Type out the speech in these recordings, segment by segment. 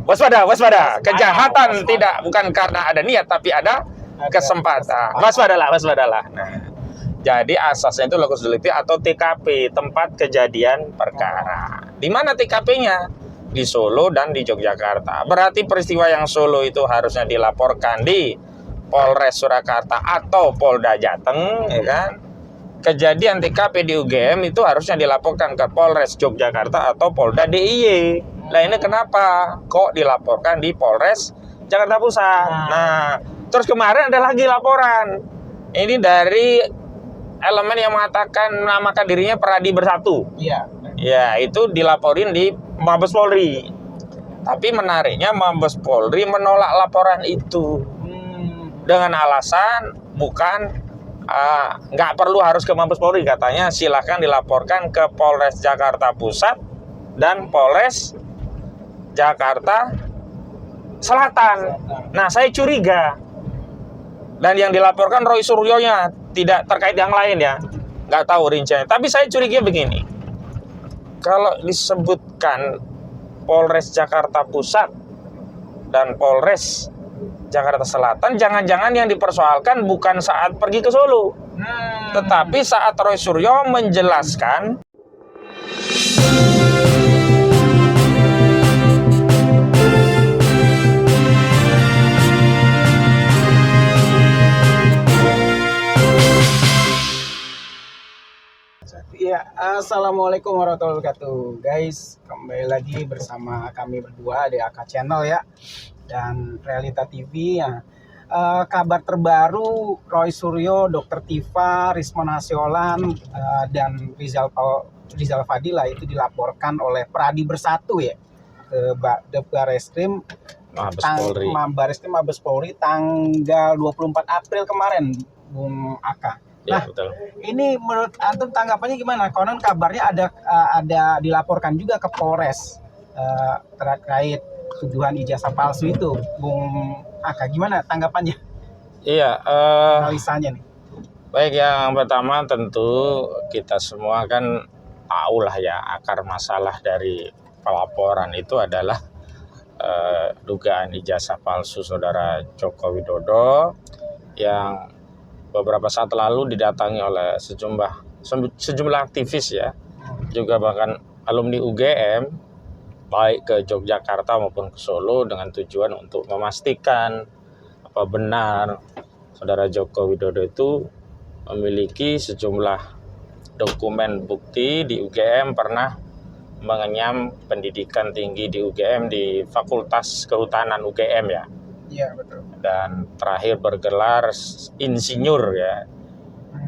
Waspada, waspada. Kejahatan tidak bukan karena ada niat tapi ada kesempatan. Waspadalah, waspadalah. Nah, jadi asasnya itu locus delicti atau TKP, tempat kejadian perkara. Di mana TKP-nya? Di Solo dan di Yogyakarta. Berarti peristiwa yang Solo itu harusnya dilaporkan di Polres Surakarta atau Polda Jateng, ya kan? Kejadian TKP di UGM itu harusnya dilaporkan ke Polres Yogyakarta atau Polda DIY. Nah ini kenapa kok dilaporkan di Polres Jakarta Pusat? Nah, terus kemarin ada lagi laporan. Ini dari elemen yang mengatakan menamakan dirinya Peradi Bersatu. Iya. Ya, itu dilaporin di Mabes Polri. Tapi menariknya Mabes Polri menolak laporan itu dengan alasan bukan nggak perlu harus ke Mabes Polri, katanya silahkan dilaporkan ke Polres Jakarta Pusat dan Polres Jakarta Selatan. Nah, saya curiga. Dan yang dilaporkan Roy Suryonya, tidak terkait yang lain ya. Nggak tahu rinciannya. Tapi saya curiga begini. Kalau disebutkan Polres Jakarta Pusat dan Polres Jakarta Selatan, jangan-jangan yang dipersoalkan bukan saat pergi ke Solo. Tetapi saat Roy Suryo menjelaskan Ya, assalamualaikum warahmatullahi wabarakatuh, guys. Kembali lagi bersama kami berdua di AK Channel ya, dan Realita TV ya. Kabar terbaru, Roy Suryo, Dr. Tifa, Risma Nasiolan, dan Rizal Fadila itu dilaporkan oleh Peradi Bersatu ya ke Barreskrim Mabes Polri tanggal 24 April kemarin, Bung Aka. Nah, ya, betul. Ini menurut antum tanggapannya gimana? Konon kabarnya ada dilaporkan juga ke Polres terkait tuduhan ijazah palsu itu, Bung Aka. Gimana tanggapannya? Iya, analisanya nih. Baik, yang pertama tentu kita semua kan tahu lah ya, akar masalah dari pelaporan itu adalah dugaan ijazah palsu Saudara Joko Widodo yang beberapa saat lalu didatangi oleh sejumlah aktivis ya, juga bahkan alumni UGM, baik ke Yogyakarta maupun ke Solo, dengan tujuan untuk memastikan apa benar Saudara Joko Widodo itu memiliki sejumlah dokumen bukti di UGM, pernah mengenyam pendidikan tinggi di UGM di Fakultas Kehutanan UGM ya. Iya, betul. Dan terakhir bergelar insinyur ya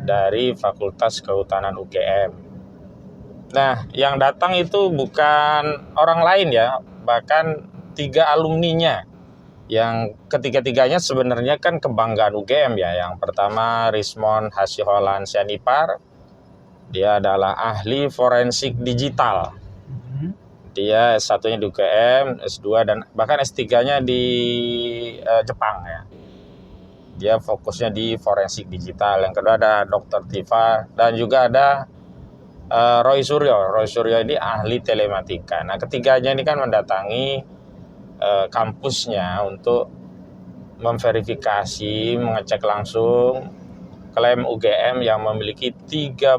dari Fakultas Kehutanan UGM. Nah, yang datang itu bukan orang lain ya, bahkan 3 alumninya, yang ketiga-tiganya sebenarnya kan kebanggaan UGM ya. Yang pertama Rismon Hasiholan Sianipar, dia adalah ahli forensik digital. Dia S1-nya di UGM, S2 dan bahkan S3-nya di Jepang ya. Dia fokusnya di forensik digital. Yang kedua ada Dr. Tifa dan juga ada Roy Suryo. Roy Suryo ini ahli telematika. Nah, ketiganya ini kan mendatangi kampusnya untuk memverifikasi, mengecek langsung klaim UGM yang memiliki 34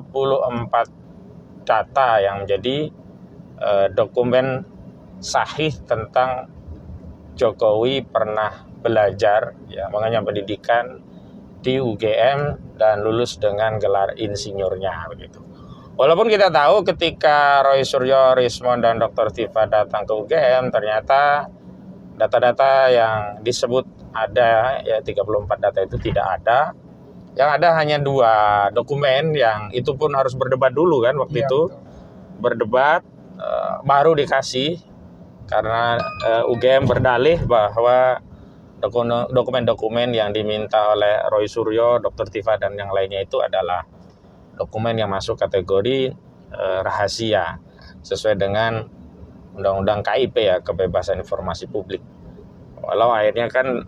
data yang menjadi dokumen sahih tentang Jokowi pernah belajar ya, mengenyam pendidikan di UGM dan lulus dengan gelar insinyurnya begitu. Walaupun kita tahu ketika Roy Suryo, Rismon dan Dr. Tifa datang ke UGM, ternyata data-data yang disebut ada ya, 34 data itu tidak ada. Yang ada hanya 2 dokumen yang itu pun harus berdebat dulu kan waktu itu. Betul. Berdebat baru dikasih karena UGM berdalih bahwa dokumen-dokumen yang diminta oleh Roy Suryo, Dr. Tifa dan yang lainnya itu adalah dokumen yang masuk kategori rahasia sesuai dengan Undang-Undang KIP ya, Kebebasan Informasi Publik. Walau akhirnya kan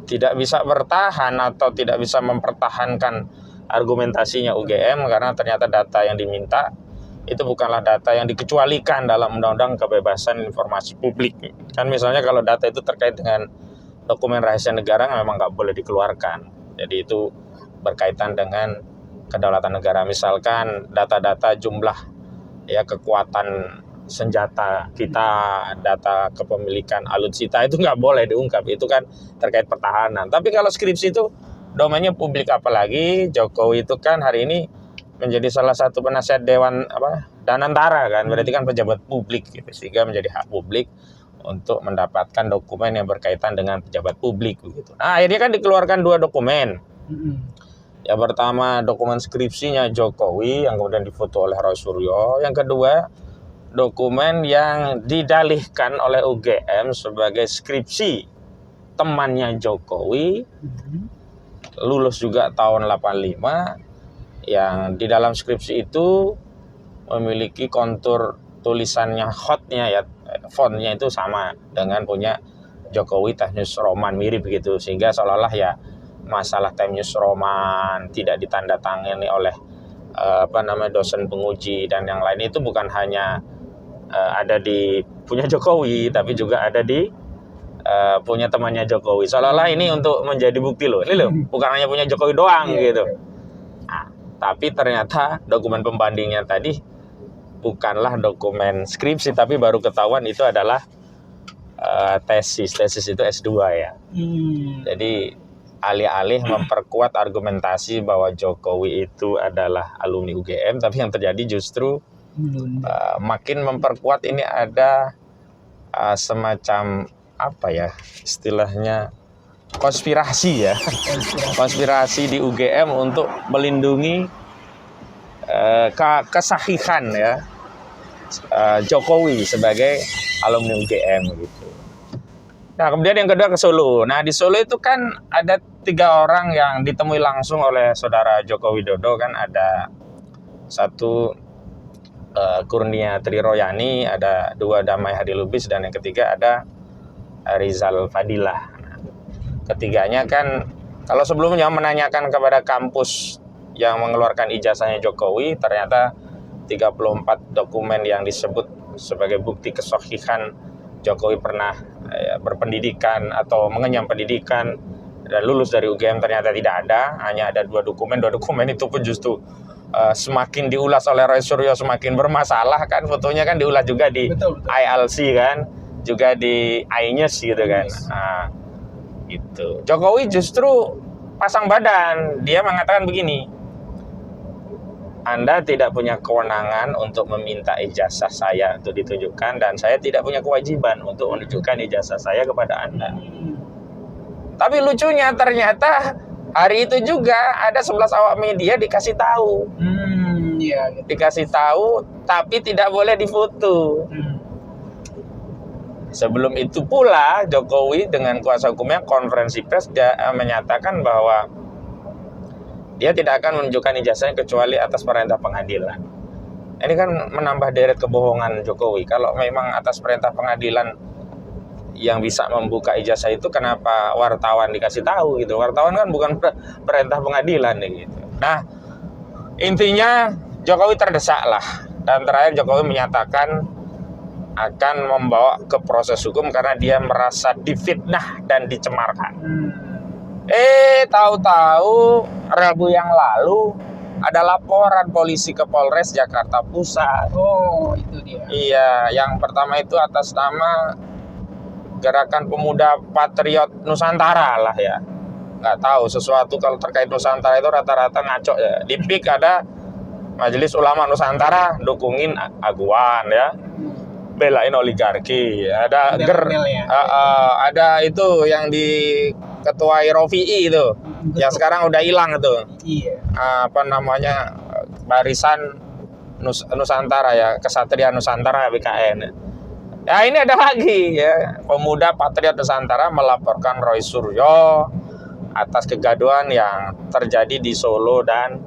tidak bisa bertahan atau tidak bisa mempertahankan argumentasinya UGM karena ternyata data yang diminta itu bukanlah data yang dikecualikan dalam Undang-Undang Kebebasan Informasi Publik. Kan misalnya kalau data itu terkait dengan dokumen rahasia negara memang nggak boleh dikeluarkan. Jadi itu berkaitan dengan kedaulatan negara. Misalkan data-data jumlah ya kekuatan senjata kita, data kepemilikan alutsista itu nggak boleh diungkap. Itu kan terkait pertahanan. Tapi kalau skripsi itu domainnya publik, apalagi Jokowi itu kan hari ini menjadi salah satu penasihat dewan Danantara kan, berarti kan pejabat publik gitu, sehingga menjadi hak publik untuk mendapatkan dokumen yang berkaitan dengan pejabat publik begitu. Nah, akhirnya kan dikeluarkan 2 dokumen. Yang pertama dokumen skripsinya Jokowi yang kemudian difoto oleh Roy Suryo. Yang kedua dokumen yang didalihkan oleh UGM sebagai skripsi temannya Jokowi, lulus juga tahun 85, yang di dalam skripsi itu memiliki kontur tulisannya hotnya ya, fontnya itu sama dengan punya Jokowi Time News Roman, mirip begitu, sehingga seolah-olah ya masalah Time News Roman tidak ditandatangani oleh dosen penguji dan yang lain itu bukan hanya ada di punya Jokowi, tapi juga ada di punya temannya Jokowi. Seolah-olah ini untuk menjadi bukti loh, ini loh bukan hanya punya Jokowi doang gitu. Nah, tapi ternyata dokumen pembandingnya tadi bukanlah dokumen skripsi, tapi baru ketahuan itu adalah tesis. Tesis itu S2 ya. Jadi alih-alih memperkuat argumentasi bahwa Jokowi itu adalah alumni UGM, tapi yang terjadi justru makin memperkuat ini ada semacam apa ya istilahnya, konspirasi ya, konspirasi di UGM untuk melindungi kesahihan ya Jokowi sebagai alumni UGM gitu. Nah, kemudian yang kedua ke Solo. Nah, di Solo itu kan ada 3 orang yang ditemui langsung oleh saudara Joko Widodo kan, ada 1 Kurnia Triroyani, ada 2 Damai Hadi Lubis, dan yang ketiga ada Rizal Fadilah. Ketiganya kan kalau sebelumnya menanyakan kepada kampus yang mengeluarkan ijazahnya Jokowi, ternyata 34 dokumen yang disebut sebagai bukti kesahihan Jokowi pernah berpendidikan atau mengenyam pendidikan dan lulus dari UGM ternyata tidak ada. Hanya ada 2 dokumen. 2 dokumen itu pun justru semakin diulas oleh Roy Suryo semakin bermasalah kan. Fotonya kan diulas juga di ILC kan, juga di iNews gitu kan. Nah, gitu. Jokowi justru pasang badan. Dia mengatakan begini, Anda tidak punya kewenangan untuk meminta ijazah saya untuk ditunjukkan, dan saya tidak punya kewajiban untuk menunjukkan ijazah saya kepada Anda. Tapi lucunya ternyata hari itu juga ada 11 awak media dikasih tahu. Dikasih tahu tapi tidak boleh difoto. Sebelum itu pula Jokowi dengan kuasa hukumnya konferensi pers dia menyatakan bahwa dia tidak akan menunjukkan ijazahnya kecuali atas perintah pengadilan. Ini kan menambah deret kebohongan Jokowi. Kalau memang atas perintah pengadilan yang bisa membuka ijazah itu, kenapa wartawan dikasih tahu gitu? Wartawan kan bukan perintah pengadilan gitu. Nah, intinya Jokowi terdesak lah. Dan terakhir Jokowi menyatakan akan membawa ke proses hukum karena dia merasa difitnah dan dicemarkan. Tahu-tahu Rabu yang lalu ada laporan polisi ke Polres Jakarta Pusat. Oh, itu dia. Iya, yang pertama itu atas nama Gerakan Pemuda Patriot Nusantara lah ya. Nggak tahu, sesuatu kalau terkait Nusantara itu rata-rata ngaco ya. Di PIK ada Majelis Ulama Nusantara dukungin Aguan ya, belain oligarki. Ada ada itu yang di ketuai Rofi'i itu, yang sekarang udah hilang itu. Iya. Barisan Nusantara ya, Kesatria Nusantara BKN. Ya, ini ada lagi ya, Pemuda Patriot Nusantara melaporkan Roy Suryo atas kegaduhan yang terjadi di Solo dan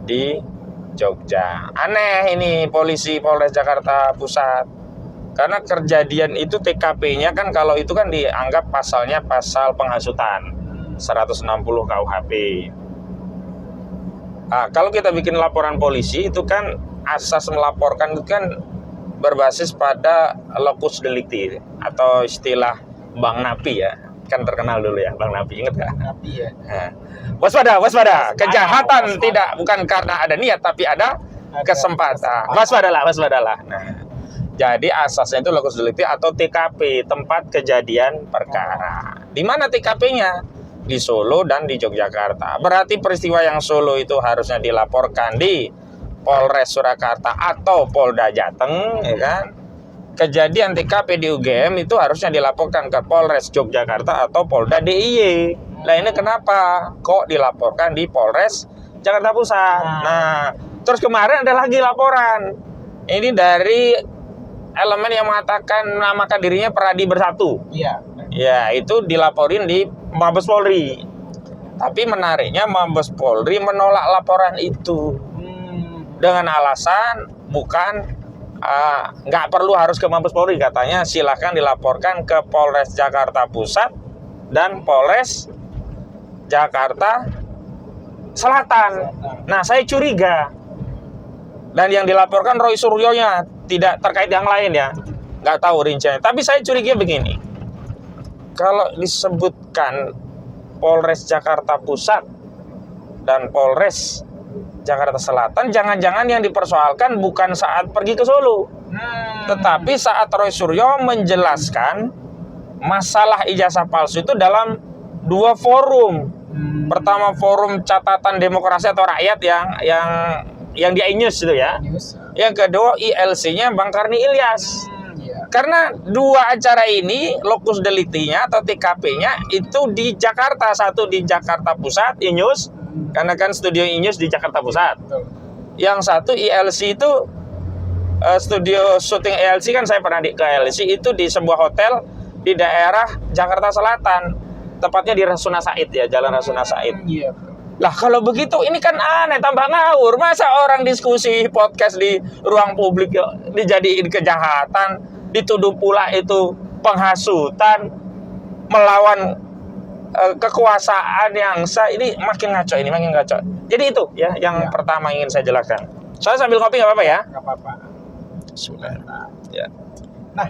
di Jogja. Aneh ini polisi Polres Jakarta Pusat. Karena kejadian itu TKP-nya kan kalau itu kan dianggap pasalnya pasal penghasutan 160 KUHP. Nah, kalau kita bikin laporan polisi itu kan asas melaporkan itu kan berbasis pada locus delicti atau istilah Bang Napi ya. Kan terkenal dulu ya Bang Napi, ingat nggak? Napi ya. Nah, waspada. Kejahatan tidak bukan karena ada niat tapi ada kesempatan. Waspadalah. Nah, jadi asasnya itu locus delicti atau TKP, tempat kejadian perkara. Di mana TKP-nya? Di Solo dan di Yogyakarta. Berarti peristiwa yang Solo itu harusnya dilaporkan di Polres Surakarta atau Polda Jateng, ya kan? Kejadian TKP di UGM itu harusnya dilaporkan ke Polres Yogyakarta atau Polda DIY. Nah ini kenapa kok dilaporkan di Polres Jakarta Pusat? Nah, terus kemarin ada lagi laporan. Ini dari elemen yang menamakan dirinya Peradi Bersatu. Iya. Ya, itu dilaporin di Mabes Polri. Tapi menariknya Mabes Polri menolak laporan itu dengan alasan bukan nggak perlu harus ke Mabes Polri, katanya silahkan dilaporkan ke Polres Jakarta Pusat dan Polres Jakarta Selatan. Nah saya curiga, dan yang dilaporkan Roy Suryonya, tidak terkait yang lain ya, nggak tahu rinciannya. Tapi saya curiga begini, kalau disebutkan Polres Jakarta Pusat dan Polres Jakarta Selatan, jangan-jangan yang dipersoalkan bukan saat pergi ke Solo, tetapi saat Roy Suryo menjelaskan masalah ijazah palsu itu dalam dua forum. Pertama forum catatan demokrasi atau rakyat yang di iNews itu ya. Yang kedua ILC-nya Bang Karni Ilyas. Karena dua acara ini locus delicti-nya atau TKP-nya itu di Jakarta, satu di Jakarta Pusat iNews, karena kan studio iNews di Jakarta Pusat. Yang satu ILC itu studio syuting ILC, kan saya pernah ke ILC itu di sebuah hotel di daerah Jakarta Selatan, tepatnya di Rasuna Said ya, Jalan Rasuna Said. Lah kalau begitu ini kan aneh, tambah ngawur. Masa orang diskusi podcast di ruang publik dijadiin kejahatan, dituduh pula itu penghasutan, melawan kekuasaan yang sah. Ini makin ngaco. Jadi itu ya yang pertama ingin saya jelaskan. Soalnya sambil ngopi nggak apa-apa ya? Nggak apa-apa. Sudah. Ya. Nah,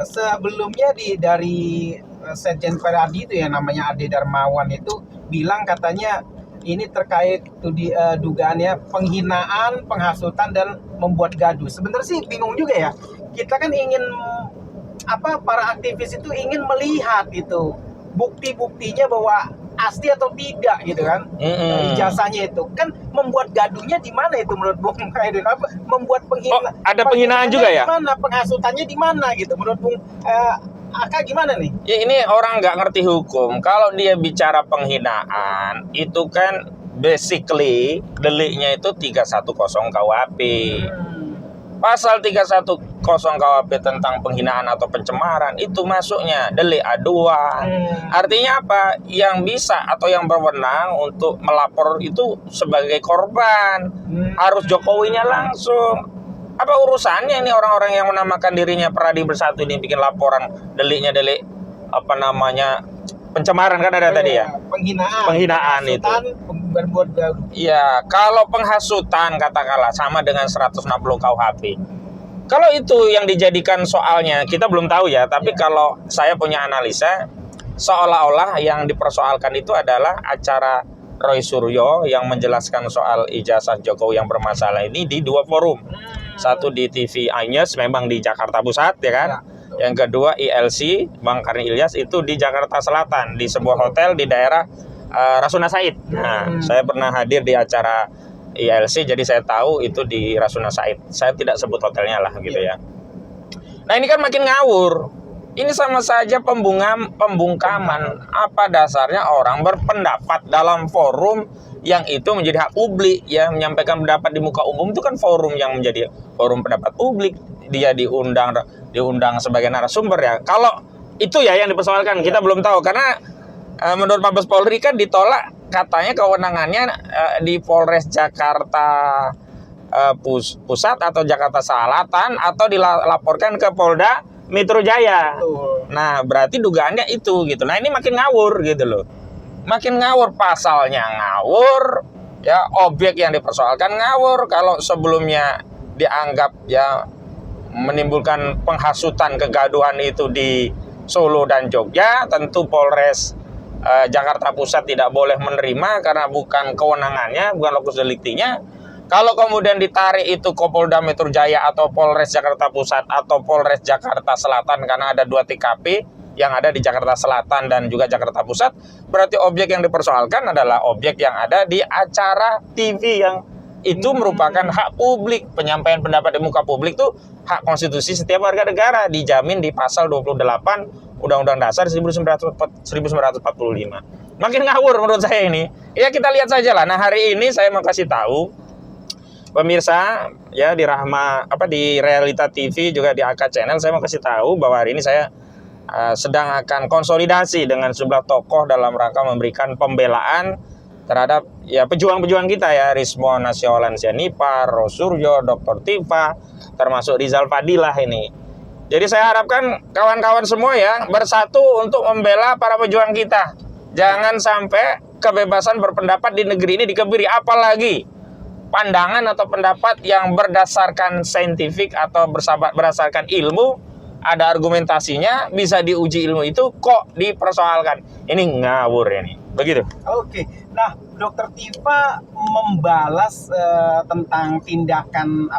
sebelumnya dari Sekjen Peradi itu ya, namanya Ade Darmawan itu bilang katanya ini terkait dugaannya penghinaan, penghasutan dan membuat gaduh. Sebenarnya sih bingung juga ya. Kita kan ingin para aktivis itu ingin melihat itu bukti-buktinya bahwa asli atau tidak gitu kan. Ijazahnya itu kan membuat gaduhnya di mana itu menurut Bung Khairul? Membuat penghinaan. Ada penghinaan juga ya? Di mana, penghasutannya di mana gitu menurut Bung Aka gimana nih? Ya ini orang nggak ngerti hukum. Kalau dia bicara penghinaan, itu kan basically deliknya itu 310 KUHP. Pasal 310 KUHP tentang penghinaan atau pencemaran itu masuknya delik aduan. Artinya apa? Yang bisa atau yang berwenang untuk melapor itu sebagai korban harus Jokowinya langsung. Apa urusannya ini orang-orang yang menamakan dirinya Peradi Bersatu ini bikin laporan deliknya delik pencemaran kan ada tadi ya? Penghinaan itu. Berbuat gaduh. Iya, kalau penghasutan katakanlah sama dengan 160 KUHP. Kalau itu yang dijadikan soalnya, kita belum tahu ya, tapi kalau saya punya analisa, seolah-olah yang dipersoalkan itu adalah acara Roy Suryo yang menjelaskan soal ijazah Jokowi yang bermasalah ini di dua forum. Satu di TV iNews, memang di Jakarta Pusat ya kan. Yang kedua ILC Bang Karni Ilyas itu di Jakarta Selatan, di sebuah hotel di daerah Rasuna Said. Nah, saya pernah hadir di acara ILC, jadi saya tahu itu di Rasuna Said. Saya tidak sebut hotelnya lah gitu ya. Nah ini kan makin ngawur. Ini sama saja pembungkaman. Apa dasarnya orang berpendapat dalam forum yang itu menjadi hak publik ya, menyampaikan pendapat di muka umum itu kan forum yang menjadi forum pendapat publik. Dia diundang sebagai narasumber ya. Kalau itu ya yang dipersoalkan, kita belum tahu karena menurut Mabes Polri kan ditolak, katanya kewenangannya di Polres Jakarta Pusat atau Jakarta Selatan atau dilaporkan ke Polda Metro Jaya. Nah, berarti dugaannya itu gitu. Nah, ini makin ngawur gitu loh. Makin ngawur, pasalnya ngawur, ya objek yang dipersoalkan ngawur. Kalau sebelumnya dianggap ya menimbulkan penghasutan kegaduhan itu di Solo dan Jogja, tentu Polres Jakarta Pusat tidak boleh menerima karena bukan kewenangannya, bukan lokus deliktinya. Kalau kemudian ditarik itu ke Polda Metro Jaya atau Polres Jakarta Pusat atau Polres Jakarta Selatan, karena ada 2 TKP yang ada di Jakarta Selatan dan juga Jakarta Pusat, berarti objek yang dipersoalkan adalah objek yang ada di acara TV yang itu merupakan hak publik. Penyampaian pendapat di muka publik itu hak konstitusi setiap warga negara, dijamin di pasal 28 Undang-Undang Dasar 1945. Makin ngawur menurut saya ini. Ya kita lihat saja lah. Nah, hari ini saya mau kasih tahu pemirsa ya di di Realita TV juga di AK Channel, saya mau kasih tahu bahwa hari ini saya sedang akan konsolidasi dengan sejumlah tokoh dalam rangka memberikan pembelaan terhadap ya pejuang-pejuang kita ya, Rismon Nasyolan Sianipar, Rosuryo, Dr. Tifa, termasuk Rizal Fadilah ini. Jadi saya harapkan kawan-kawan semua ya bersatu untuk membela para pejuang kita. Jangan sampai kebebasan berpendapat di negeri ini dikebiri, apalagi pandangan atau pendapat yang berdasarkan saintifik atau berdasarkan ilmu, ada argumentasinya, bisa diuji ilmu itu kok dipersoalkan. Ini ngawur ini. Begitu. Oke. Nah, Dokter Tifa membalas tentang tindakan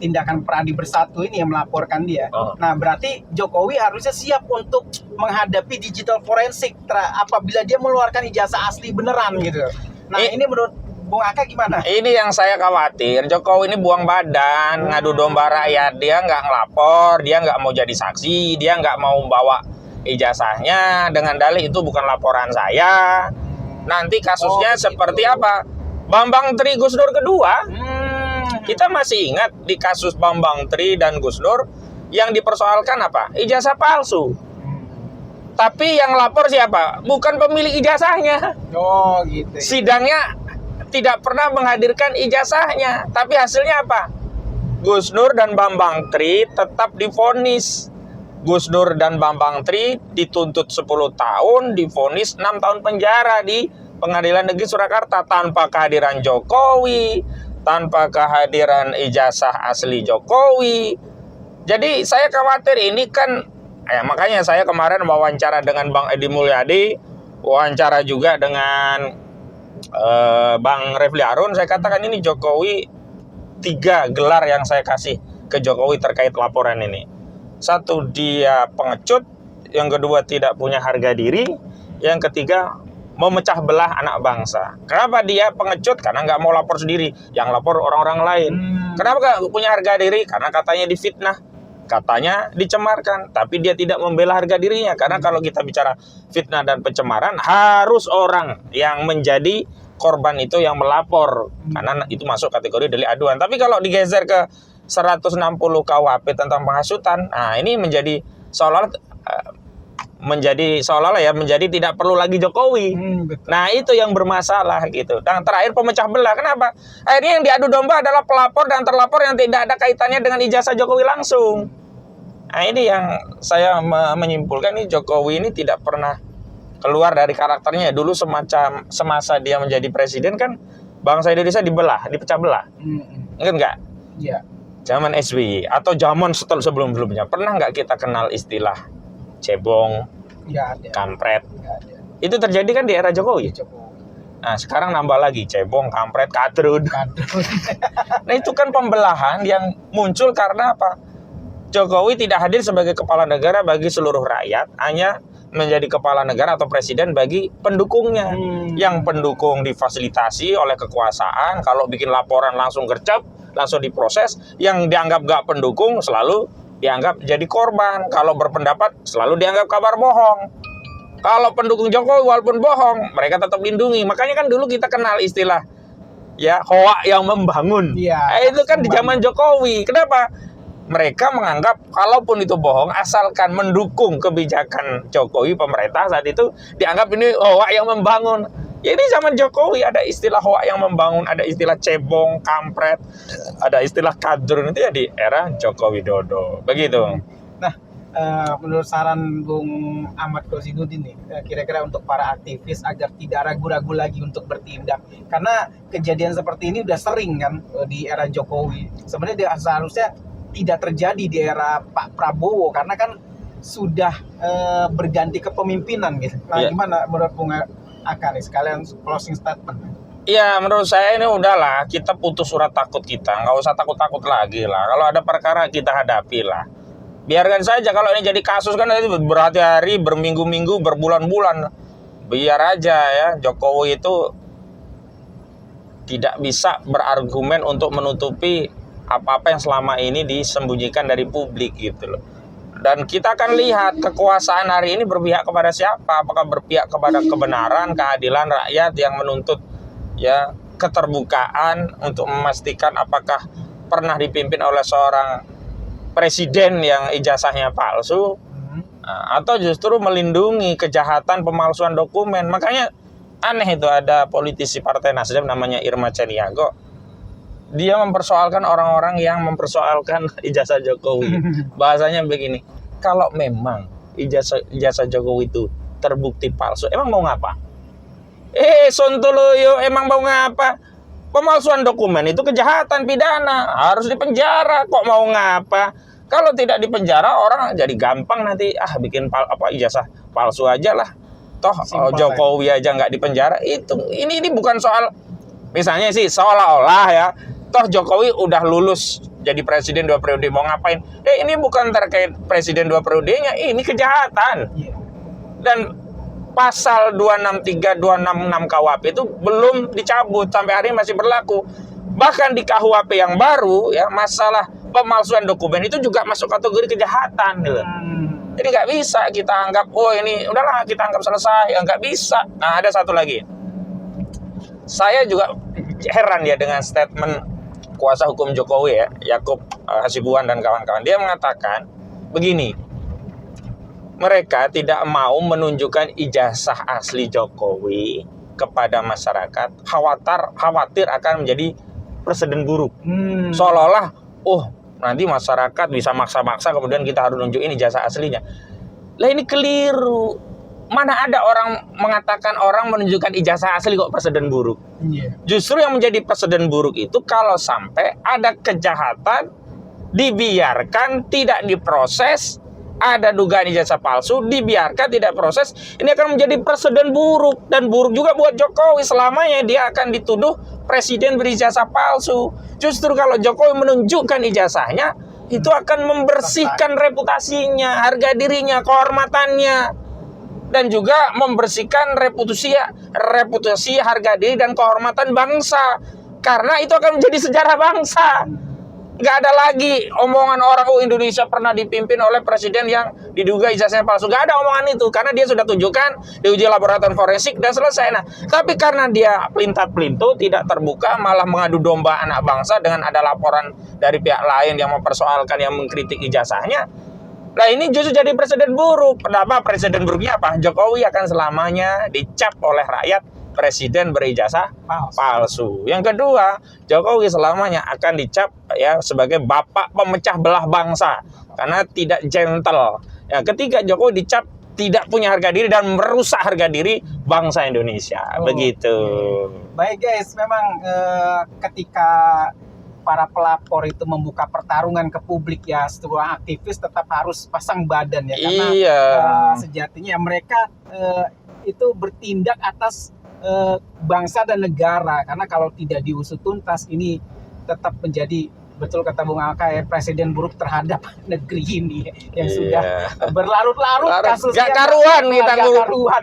tindakan Pradi Bersatu ini yang melaporkan dia. Nah, berarti Jokowi harusnya siap untuk menghadapi digital forensik apabila dia mengeluarkan ijazah asli beneran gitu. Nah, ini menurut Bung Aka gimana? Ini yang saya khawatir. Jokowi ini buang badan, ngadu domba rakyat. Dia nggak ngelapor, dia nggak mau jadi saksi, dia nggak mau bawa ijazahnya dengan dalih itu bukan laporan saya. Nanti kasusnya seperti apa? Bambang Tri Gus Dur kedua. Kita masih ingat di kasus Bambang Tri dan Gus Dur yang dipersoalkan apa? Ijazah palsu. Tapi yang lapor siapa? Bukan pemilik ijazahnya. Oh, gitu. Sidangnya tidak pernah menghadirkan ijazahnya, tapi hasilnya apa? Gus Dur dan Bambang Tri tetap divonis. Gus Dur dan Bambang Tri dituntut 10 tahun, divonis 6 tahun penjara di Pengadilan Negeri Surakarta tanpa kehadiran Jokowi, tanpa kehadiran ijazah asli Jokowi. Jadi saya khawatir ini kan, ya makanya saya kemarin wawancara dengan Bang Edi Mulyadi, wawancara juga dengan Bang Refli Harun. Saya katakan ini Jokowi 3 gelar yang saya kasih ke Jokowi terkait laporan ini. 1, dia pengecut. Yang kedua, tidak punya harga diri. Yang ketiga, memecah belah anak bangsa. Kenapa dia pengecut? Karena nggak mau lapor sendiri, yang lapor orang-orang lain. Kenapa nggak punya harga diri? Karena katanya difitnah, katanya dicemarkan, tapi dia tidak membela harga dirinya. Karena kalau kita bicara fitnah dan pencemaran, harus orang yang menjadi korban itu yang melapor, karena itu masuk kategori delik aduan. Tapi kalau digeser ke 160 KUHP tentang penghasutan, nah ini menjadi seolah-olah menjadi tidak perlu lagi Jokowi. Nah itu yang bermasalah gitu. Dan terakhir pemecah belah. Kenapa? Akhirnya yang diadu domba adalah pelapor dan terlapor yang tidak ada kaitannya dengan ijazah Jokowi langsung. Nah ini yang saya menyimpulkan, ini Jokowi ini tidak pernah keluar dari karakternya. Dulu semasa dia menjadi presiden kan bangsa Indonesia dipecah belah. Ingat nggak? Iya. Zaman SBY atau zaman sebelum-sebelumnya, pernah nggak kita kenal istilah cebong, kampret? Itu terjadi kan di era Jokowi. Nah sekarang nambah lagi cebong, kampret, kadrun. Nah itu kan pembelahan yang muncul karena apa? Jokowi tidak hadir sebagai kepala negara bagi seluruh rakyat, hanya menjadi kepala negara atau presiden bagi pendukungnya. Yang pendukung difasilitasi oleh kekuasaan, kalau bikin laporan langsung gercep, langsung diproses. Yang dianggap gak pendukung selalu dianggap jadi korban. Kalau berpendapat selalu dianggap kabar bohong. Kalau pendukung Jokowi walaupun bohong, mereka tetap lindungi. Makanya kan dulu kita kenal istilah ya hoak yang membangun. Itu kan di zaman Jokowi. Kenapa? Mereka menganggap kalaupun itu bohong, asalkan mendukung kebijakan Jokowi, pemerintah saat itu dianggap ini hoak yang membangun. Ya ini zaman Jokowi ada istilah hoak yang membangun, ada istilah cebong, kampret, ada istilah kadrun, itu ya di era Joko Widodo. Begitu. Nah, menurut saran Bung Ahmad Kozidudin nih, kira-kira untuk para aktivis agar tidak ragu-ragu lagi untuk bertindak, karena kejadian seperti ini udah sering kan di era Jokowi. Sebenarnya dia seharusnya tidak terjadi di era Pak Prabowo karena kan sudah berganti kepemimpinan gitu. Nah, gimana menurut Bung Aka nih, sekalian closing statement? Ya, menurut saya ini udahlah, kita putus surat takut kita, nggak usah takut-takut lagi lah. Kalau ada perkara kita hadapi lah. Biarkan saja kalau ini jadi kasus kan itu berhari-hari, berminggu-minggu, berbulan-bulan. Biar aja ya, Jokowi itu tidak bisa berargumen untuk menutupi apa-apa yang selama ini disembunyikan dari publik gitu loh. Dan kita akan lihat kekuasaan hari ini berpihak kepada siapa? Apakah berpihak kepada kebenaran, keadilan rakyat yang menuntut ya keterbukaan untuk memastikan apakah pernah dipimpin oleh seorang presiden yang ijazahnya palsu, atau justru melindungi kejahatan pemalsuan dokumen. Makanya aneh itu ada politisi Partai Nasdem namanya Irma Ceniago. Dia mempersoalkan orang-orang yang mempersoalkan ijazah Jokowi. Bahasanya begini, kalau memang ijazah Jokowi itu terbukti palsu, emang mau ngapa? Sontoloyo, emang mau ngapa? Pemalsuan dokumen itu kejahatan pidana, harus dipenjara. Kok mau ngapa? Kalau tidak dipenjara, orang jadi gampang nanti bikin ijazah palsu aja lah. Toh Jokowi aja nggak dipenjara. Ini bukan soal, misalnya sih seolah-olah ya, toh Jokowi udah lulus jadi presiden 2 periode, mau ngapain? Ini bukan terkait presiden 2 periodenya, ini kejahatan. Dan pasal 263, 266 KUHP itu belum dicabut, sampai hari ini masih berlaku. Bahkan di KUHP yang baru ya, masalah pemalsuan dokumen itu juga masuk kategori kejahatan gitu. Jadi nggak bisa kita anggap ini udahlah kita anggap selesai, nggak bisa. Nah, ada satu lagi, saya juga heran ya dengan statement kuasa hukum Jokowi ya, Yakub Hasibuan dan kawan-kawan. Dia mengatakan begini, mereka tidak mau menunjukkan ijazah asli Jokowi kepada masyarakat, khawatir akan menjadi presiden buruk. Seolah-olah, nanti masyarakat bisa maksa-maksa kemudian kita harus nunjukin ijazah aslinya. Lah ini keliru. Mana ada orang mengatakan orang menunjukkan ijazah asli kok presiden buruk. Justru yang menjadi presiden buruk itu kalau sampai ada kejahatan dibiarkan, tidak diproses, ada dugaan ijazah palsu, dibiarkan tidak proses, ini akan menjadi presiden buruk. Dan buruk juga buat Jokowi, selamanya dia akan dituduh presiden berijazah palsu. Justru kalau Jokowi menunjukkan ijazahnya, itu akan membersihkan reputasinya, harga dirinya, kehormatannya, dan juga membersihkan reputasi, harga diri dan kehormatan bangsa. Karena itu akan menjadi sejarah bangsa. Nggak ada lagi omongan orang Indonesia pernah dipimpin oleh presiden yang diduga ijazahnya palsu. Nggak ada omongan itu, karena dia sudah tunjukkan, diuji laboratorium forensik dan selesai. Nah, tapi karena dia pelintat-pelintu, tidak terbuka, malah mengadu domba anak bangsa dengan ada laporan dari pihak lain yang mempersoalkan, yang mengkritik ijazahnya. Nah, ini justru jadi presiden buruk. Kenapa presiden buruknya apa? Jokowi akan selamanya dicap oleh rakyat presiden berijazah palsu. Yang kedua, Jokowi selamanya akan dicap ya sebagai bapak pemecah belah bangsa karena tidak gentle. Ya, ketiga, Jokowi dicap tidak punya harga diri dan merusak harga diri bangsa Indonesia. Begitu. Baik guys, memang ketika para pelapor itu membuka pertarungan ke publik ya, sebuah aktivis tetap harus pasang badan ya, karena sejatinya mereka itu bertindak atas bangsa dan negara, karena kalau tidak diusut tuntas ini tetap menjadi, betul kata Bung Aka ya, presiden buruk terhadap negeri ini yang sudah berlarut-larut kasusnya. Gak karuan kita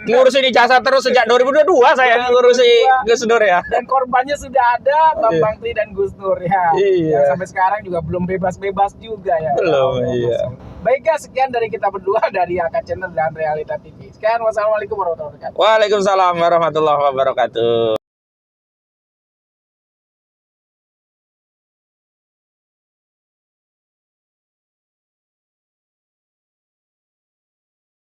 ngurusin ijazah terus sejak 2022 saya ngurusi Gus Dur ya. Dan korbannya sudah ada, Bambang Tri dan Gus Dur ya. Yang sampai sekarang juga belum bebas-bebas juga ya. Belum, Baik guys, sekian dari kita berdua dari Aka Channel dan Realita TV. Sekian, wassalamualaikum warahmatullahi wabarakatuh. Waalaikumsalam warahmatullahi wabarakatuh.